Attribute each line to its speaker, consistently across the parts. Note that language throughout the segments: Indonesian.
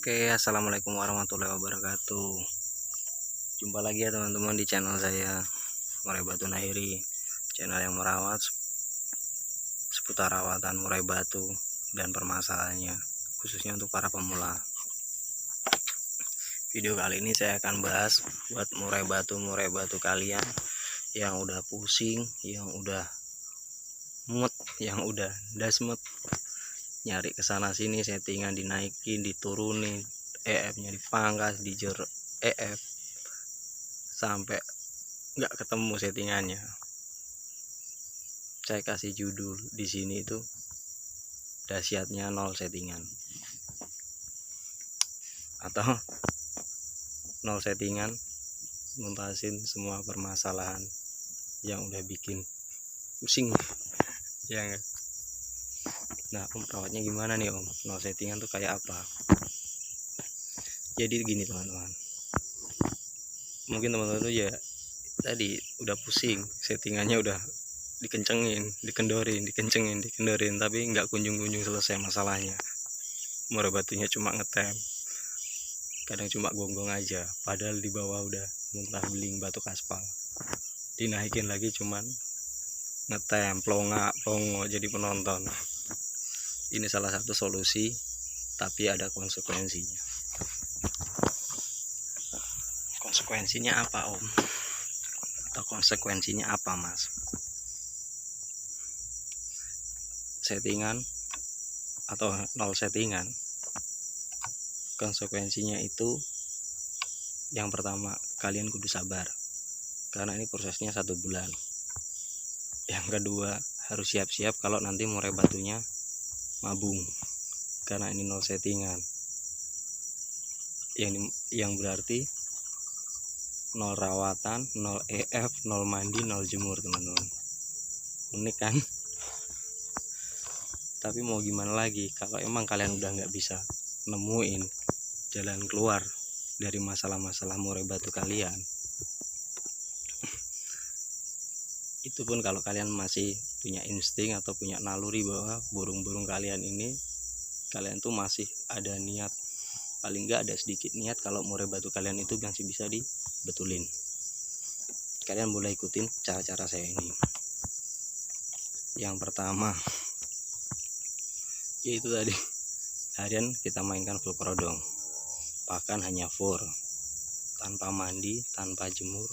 Speaker 1: Oke, assalamualaikum warahmatullahi wabarakatuh. Jumpa lagi ya teman-teman di channel saya, Murai Batu Nahiri, channel yang merawat seputar rawatan murai batu dan permasalahannya, khususnya untuk para pemula. Video kali ini saya akan bahas buat murai batu kalian yang udah pusing, yang udah mood, yang udah dasmet, nyari kesana sini, settingan dinaikin, diturunin, EF-nya dipangkas, dijer EF sampai nggak ketemu settingannya. Saya kasih judul di sini itu dahsyatnya 0 settingan, atau 0 settingan nuntasin semua permasalahan yang udah bikin pusing ya enggak? Nah, Om, rawatnya gimana nih Om? 0 settingan tuh kayak apa? Jadi gini teman-teman, mungkin teman-teman tuh ya tadi udah pusing, settingannya udah dikencengin, dikendorin, tapi nggak kunjung-kunjung selesai masalahnya. Murai batunya cuma ngetem, kadang cuma gonggong aja, padahal di bawah udah muntah beling batu aspal. Dinaikin lagi cuman ngetem, plongo jadi penonton. Ini salah satu solusi, tapi ada konsekuensinya. Konsekuensinya apa Om? Atau konsekuensinya apa Mas? Settingan atau 0 settingan, konsekuensinya itu yang pertama, kalian kudu sabar karena ini prosesnya 1 bulan. Yang kedua, harus siap-siap kalau nanti murai batunya mabung karena ini 0 settingan, yang berarti 0 rawatan, 0 EF, 0 mandi, 0 jemur teman-teman. Unik kan? Tapi mau gimana lagi, kalau emang kalian udah nggak bisa nemuin jalan keluar dari masalah-masalah murai batu kalian, itu pun kalau kalian masih punya insting atau punya naluri bahwa burung-burung kalian ini, kalian tuh masih ada niat, paling nggak ada sedikit niat kalau murai batu kalian itu masih bisa dibetulin, kalian boleh ikutin cara-cara saya ini. Yang pertama yaitu tadi, harian kita mainkan full kerodong, pakan hanya 4, tanpa mandi, tanpa jemur,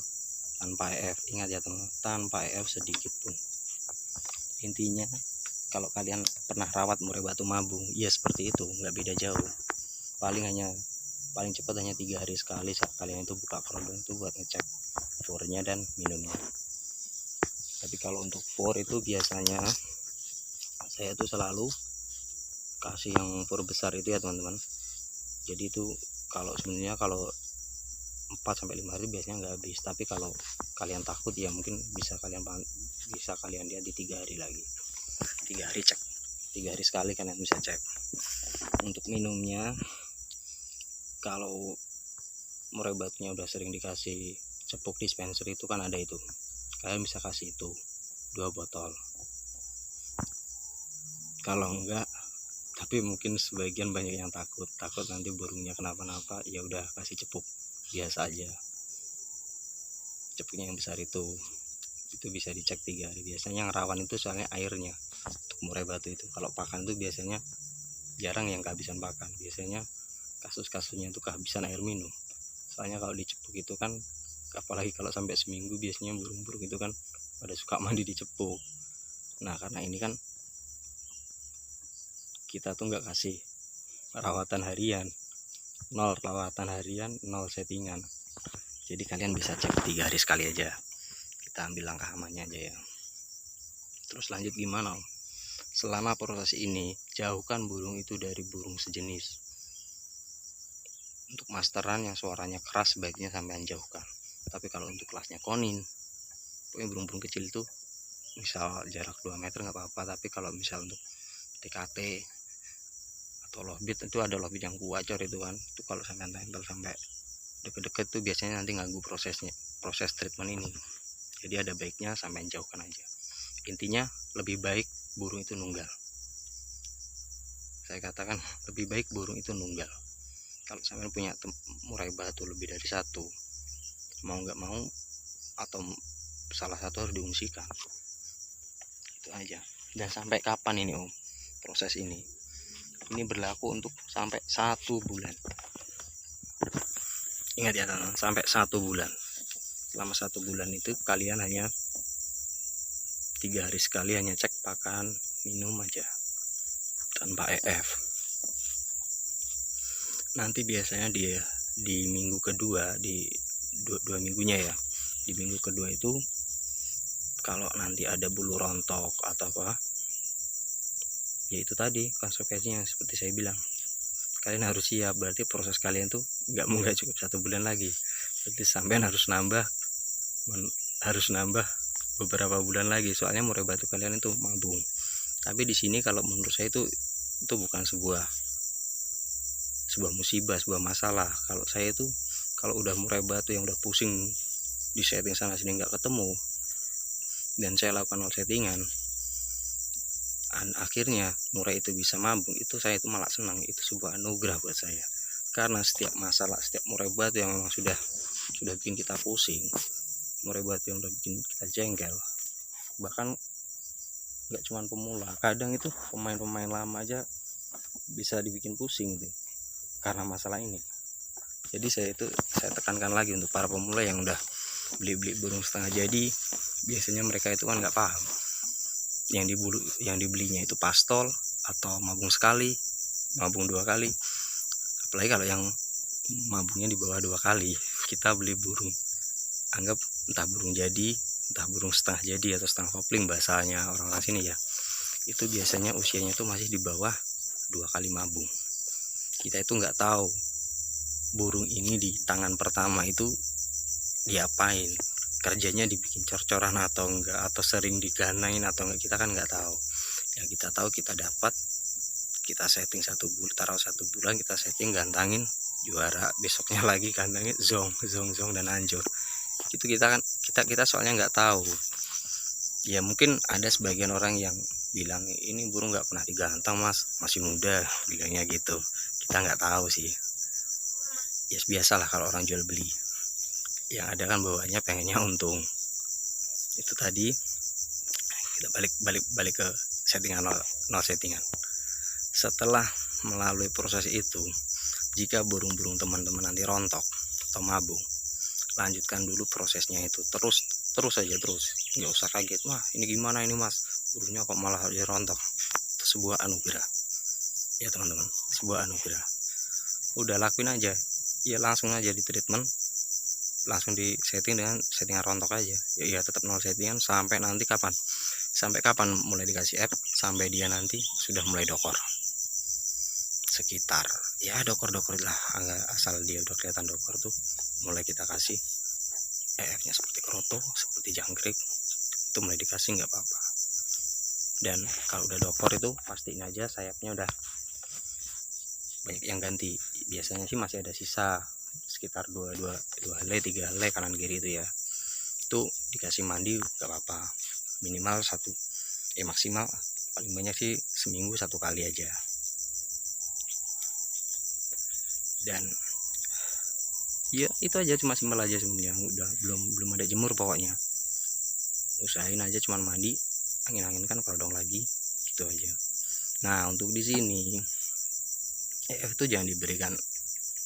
Speaker 1: tanpa EF. Ingat ya teman, tanpa EF sedikit pun. Intinya kalau kalian pernah rawat murai batu mabung, ya seperti itu, nggak beda jauh. Paling cepat hanya 3 hari sekali saat kalian itu buka kerodong itu buat ngecek fornya dan minumnya. Tapi kalau untuk for itu biasanya saya tuh selalu kasih yang for besar itu ya teman-teman. Jadi itu kalau sebenarnya kalau 4-5 hari biasanya nggak habis, tapi kalau kalian takut ya mungkin bisa kalian lihat di 3 hari lagi. 3 hari cek, 3 hari sekali kalian bisa cek. Untuk minumnya, kalau murai batunya udah sering dikasih cepuk dispenser itu kan ada itu, kalian bisa kasih itu 2 botol. Kalau enggak, tapi mungkin sebagian banyak yang takut nanti burungnya kenapa-napa, ya udah kasih cepuk biasa aja, cepuknya yang besar itu bisa dicek 3 hari. Biasanya yang rawan itu soalnya airnya untuk murai batu itu. Kalau pakan itu biasanya jarang yang kehabisan pakan, biasanya kasus-kasusnya itu kehabisan air minum. Soalnya kalau dicepuk itu kan, apalagi kalau sampai seminggu, biasanya burung-burung itu kan pada suka mandi dicepuk. Nah karena ini kan kita tuh nggak kasih rawatan harian, 0 rawatan harian, 0 settingan, jadi kalian bisa cek 3 hari sekali aja. Kita ambil langkah amannya aja ya. Terus lanjut gimana Om? Selama proses ini, jauhkan burung itu dari burung sejenis. Untuk masteran yang suaranya keras sebaiknya sampai jauhkan. Tapi kalau untuk kelasnya konin, pokoknya burung-burung kecil itu misal jarak 2 meter nggak apa-apa. Tapi kalau misal untuk TKT atau lovebird, itu ada lovebird yang kuacor itu kan, itu kalau sampai tempel sampai deket-deket tuh biasanya nanti ganggu proses treatment ini. Jadi ada baiknya sampai jauhkan aja. Intinya lebih baik burung itu nunggal. Saya katakan lebih baik burung itu nunggal, Kalau sampean punya murai batu lebih dari satu, mau nggak mau atau salah satu harus diungsikan. Itu aja. Dan sampai kapan ini Om proses ini? Ini berlaku untuk sampai 1 bulan. Ingat ya teman, sampai 1 bulan. Selama 1 bulan itu kalian hanya 3 hari sekali hanya cek pakan, minum aja tanpa EF. Nanti biasanya dia di minggu kedua, di dua minggunya ya, di minggu kedua itu kalau nanti ada bulu rontok atau apa, ya itu tadi konsekuensinya seperti saya bilang, kalian harus siap. Berarti proses kalian tuh nggak cukup 1 bulan lagi, berarti sampean harus nambah beberapa bulan lagi, soalnya murai batu kalian itu mabung. Tapi di sini kalau menurut saya itu bukan sebuah musibah, sebuah masalah. Kalau saya itu kalau udah murai batu yang udah pusing di setting sana sini nggak ketemu, dan saya lakukan nol settingan, akhirnya murai itu bisa mabung, itu saya itu malah senang. Itu sebuah anugerah buat saya, karena setiap masalah, setiap murai batu yang memang sudah bikin kita pusing, murai batu yang udah bikin kita jengkel, bahkan nggak cuma pemula, kadang itu pemain-pemain lama aja bisa dibikin pusing itu karena masalah ini. Jadi saya tekankan lagi untuk para pemula yang udah beli burung setengah jadi, biasanya mereka itu kan nggak paham, yang dibelinya itu pastol atau mabung sekali, mabung 2 kali. Apalagi kalau yang mabungnya di bawah 2 kali, kita beli burung, anggap entah burung jadi, entah burung setengah jadi atau setengah kopling bahasanya orang sini ya, itu biasanya usianya itu masih di bawah 2 kali mabung. Kita itu nggak tahu burung ini di tangan pertama itu diapain, kerjanya dibikin cor-coran atau enggak, atau sering diganain atau enggak, kita kan nggak tahu. Yang kita tahu, kita dapat, kita setting 1 bulan, taruh 1 bulan, kita setting, gantangin, juara, besoknya lagi kandangin zong dan anjur. Itu kita soalnya nggak tahu ya. Mungkin ada sebagian orang yang bilang ini burung nggak pernah digantang mas, masih muda, bilangnya gitu. Kita nggak tahu sih ya, biasalah kalau orang jual beli, yang ada kan bawaannya pengennya untung. Itu tadi kita balik ke settingan nol settingan. Setelah melalui proses itu, jika burung-burung teman-teman nanti rontok atau mabung, lanjutkan dulu prosesnya itu terus saja, nggak usah kaget, wah ini gimana ini mas, burungnya kok malah jadi rontok. Itu sebuah anugerah ya teman-teman, sebuah anugerah. Udah lakuin aja ya, langsung aja di treatment, langsung di setting dengan settingan rontok aja ya, tetap nol settingan sampai nanti kapan mulai dikasih app, sampai dia nanti sudah mulai dokor, sekitar ya dokor lah, asal dia udah kelihatan dokor tuh mulai kita kasih EF-nya seperti kroto, seperti jangkrik, itu mulai dikasih nggak apa-apa. Dan kalau udah dokor itu pastiin aja sayapnya udah banyak yang ganti. Biasanya sih masih ada sisa sekitar 2 helai 3 helai kanan kiri itu ya, itu dikasih mandi nggak apa-apa, minimal 1, maksimal paling banyak sih seminggu 1 kali aja. Dan ya itu aja, cuma simpel aja sebenarnya. Udah belum ada jemur, pokoknya usahain aja cuman mandi, angin kan kerodong lagi, gitu aja. Nah untuk di sini EF itu jangan diberikan,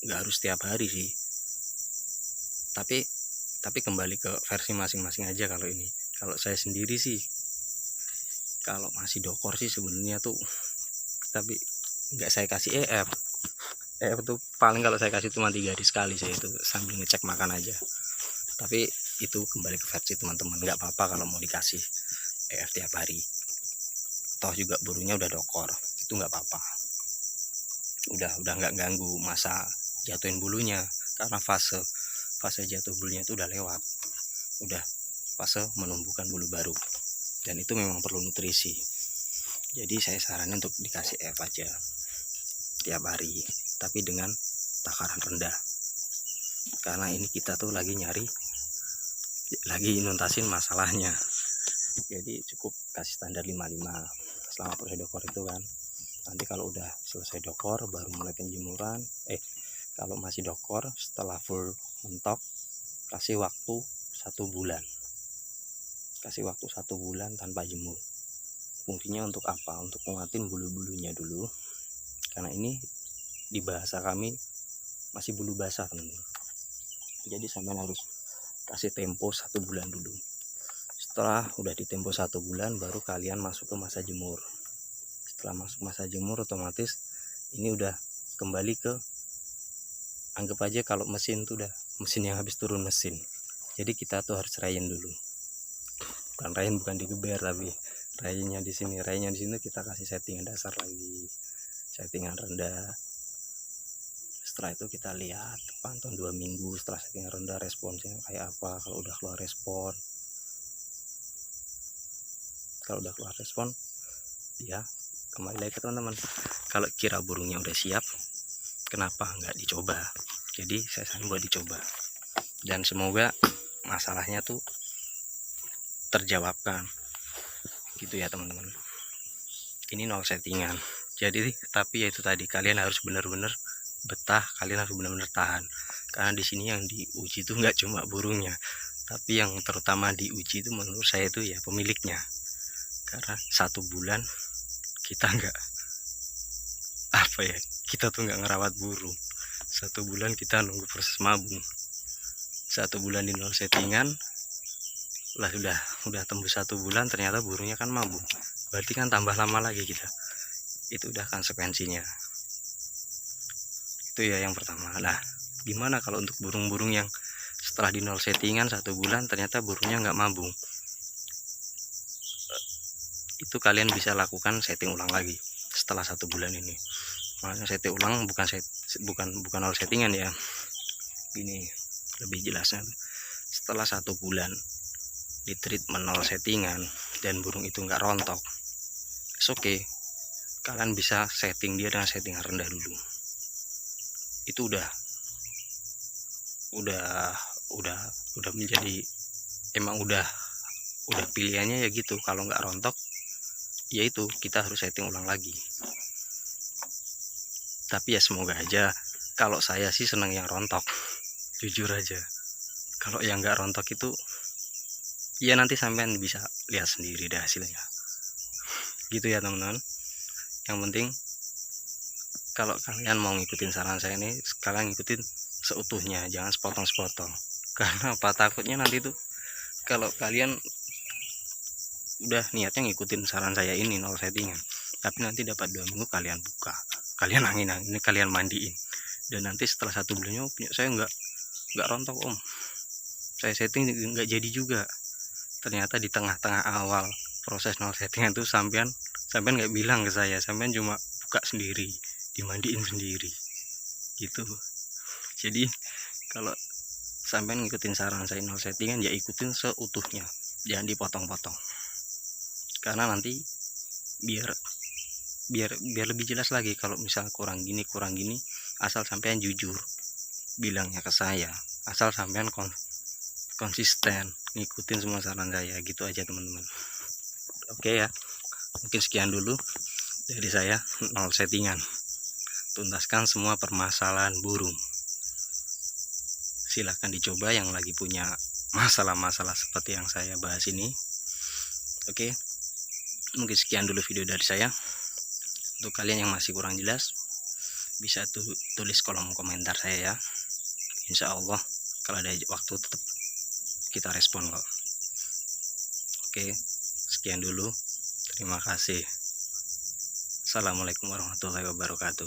Speaker 1: nggak harus setiap hari sih, tapi kembali ke versi masing-masing aja. Kalau ini, kalau saya sendiri sih kalau masih dokor sih sebenarnya tuh, tapi nggak saya kasih EF tuh paling kalau saya kasih cuma 3 hari sekali, saya itu sambil ngecek makan aja. Tapi itu kembali ke versi teman-teman, nggak apa-apa kalau mau dikasih EF tiap hari, toh juga burungnya udah dokor, itu nggak apa-apa. Udah nggak ganggu masa jatuhin bulunya, karena fase jatuh bulunya itu udah lewat, udah fase menumbuhkan bulu baru, dan itu memang perlu nutrisi. Jadi saya saranin untuk dikasih EF aja tiap hari, tapi dengan takaran rendah, karena ini kita tuh lagi nuntasin masalahnya. Jadi cukup kasih standar 55 selama proses dokor itu kan. Nanti kalau udah selesai dokor baru mulai penjemuran, Kalau masih dokor, setelah full mentok, kasih waktu 1 bulan. Kasih waktu 1 bulan tanpa jemur. Fungsinya untuk apa? Untuk nguatin bulu-bulunya dulu. Karena ini di bahasa kami masih bulu basah, teman-teman. Jadi sampean harus kasih tempo 1 bulan dulu. Setelah udah ditempo 1 bulan, baru kalian masuk ke masa jemur. Setelah masuk masa jemur, otomatis ini udah kembali ke, anggap aja kalau mesin tuh udah mesin yang habis turun mesin. Jadi kita tuh harus rayin dulu. Bukan digeber, tapi rayinnya di sini. Rayinnya di sini kita kasih settingan dasar lagi, settingan rendah. Setelah itu kita lihat pantau 2 minggu setelah settingan rendah responsnya kayak apa. Kalau udah keluar respon, ya kembali lagi ke teman-teman. Kalau kira burungnya udah siap, kenapa nggak dicoba? Jadi saya saran buat dicoba, dan semoga masalahnya tuh terjawabkan gitu ya teman-teman. Ini 0 settingan. Jadi tapi ya itu tadi, kalian harus benar-benar betah, kalian harus benar-benar tahan, karena di sini yang diuji itu nggak cuma burungnya, tapi yang terutama diuji itu menurut saya itu ya pemiliknya. Karena 1 bulan kita kita tuh nggak ngerawat burung. 1 bulan kita nunggu proses mabung. 1 bulan di 0 settingan lah, udah tembus 1 bulan, ternyata burungnya kan mabung. Berarti kan tambah lama lagi kita. Itu udah konsekuensinya. Itu ya yang pertama. Nah, gimana kalau untuk burung-burung yang setelah di 0 settingan 1 bulan ternyata burungnya nggak mabung? Itu kalian bisa lakukan setting ulang lagi setelah 1 bulan ini. Makanya setting ulang bukan 0 settingan ya. Ini lebih jelasnya, setelah 1 bulan di treatment 0 settingan dan burung itu nggak rontok, oke, kalian bisa setting dia dengan setting rendah dulu. Itu udah menjadi, emang udah pilihannya ya gitu. Kalau nggak rontok, yaitu kita harus setting ulang lagi. Tapi ya semoga aja, kalau saya sih senang yang rontok, jujur aja. Kalau yang nggak rontok itu ya nanti sampean bisa lihat sendiri deh hasilnya gitu ya teman-teman. Yang penting kalau kalian mau ngikutin saran saya ini, kalian ngikutin seutuhnya, jangan sepotong-sepotong. Karena apa? Takutnya nanti tuh kalau kalian udah niatnya ngikutin saran saya ini 0 settingan, tapi nanti dapat 2 minggu kalian buka, kalian angin-angin ini, kalian mandiin, dan nanti setelah 1 bulannya punya saya nggak rontok om, saya setting nggak jadi juga. Ternyata di tengah-tengah awal proses 0 settingan tuh sampean nggak bilang ke saya, sampean cuma buka sendiri, dimandiin sendiri gitu. Jadi kalau sampean ngikutin saran saya 0 settingan, ya ikutin seutuhnya, jangan dipotong-potong. Karena nanti biar lebih jelas lagi, kalau misal kurang gini, asal sampean jujur bilangnya ke saya, asal sampean konsisten ngikutin semua saran saya, gitu aja teman-teman. Oke ya, mungkin sekian dulu dari saya 0 settingan. Tuntaskan semua permasalahan burung. Silahkan dicoba yang lagi punya masalah-masalah seperti yang saya bahas ini. Oke, mungkin sekian dulu video dari saya. Untuk kalian yang masih kurang jelas, bisa tulis kolom komentar saya ya. Insya Allah kalau ada waktu tetap kita respon kok. Oke, sekian dulu. Terima kasih. Assalamualaikum warahmatullahi wabarakatuh.